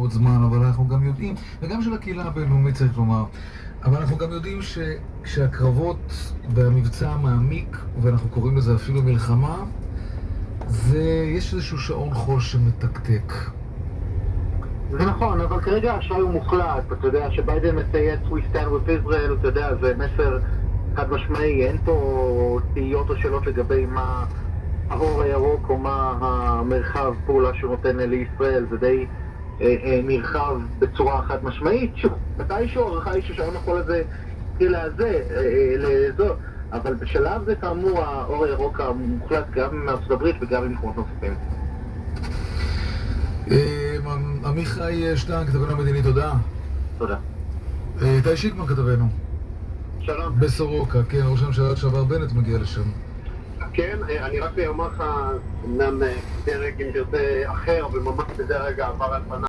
עוד זמן, אבל אנחנו גם יודעים, וגם של הקהילה הבינלאומית צריך לומר, אבל אנחנו גם יודעים שכשהקרבות והמבצע מעמיק, ואנחנו קוראים לזה אפילו מלחמה, יש איזשהו שעון חול שמתקתק. זה נכון, אבל כרגע השאר הוא מוחלט. אתה יודע שביידן מצייץ We stand with Israel, אתה יודע, זה מסר חד משמעי, אין פה תהיות או שאלות לגבי מה האור הירוק או מה המרחב פעולה שהוא נותן לישראל, זה די נרחב בצורה חד משמעית. שוב, מתישהו הערכה היא ששעון החול הזה התחיל לאזור, אבל בשלב זה כאמור האור הירוק המוחלט גם מארצות הברית וגם ממקומות נוספים. עמיחי שטרן, כתבנו המדיני, תודה. תודה. איתי שיקמן כתבנו. שלום. בסורוקה, כן, ראש הממשלה לשעבר בנט מגיע לשם. כן, אני רק אומר לך, אמנם דרג אם תרצה אחר, אבל ממש בזה הרגע עבר על פניו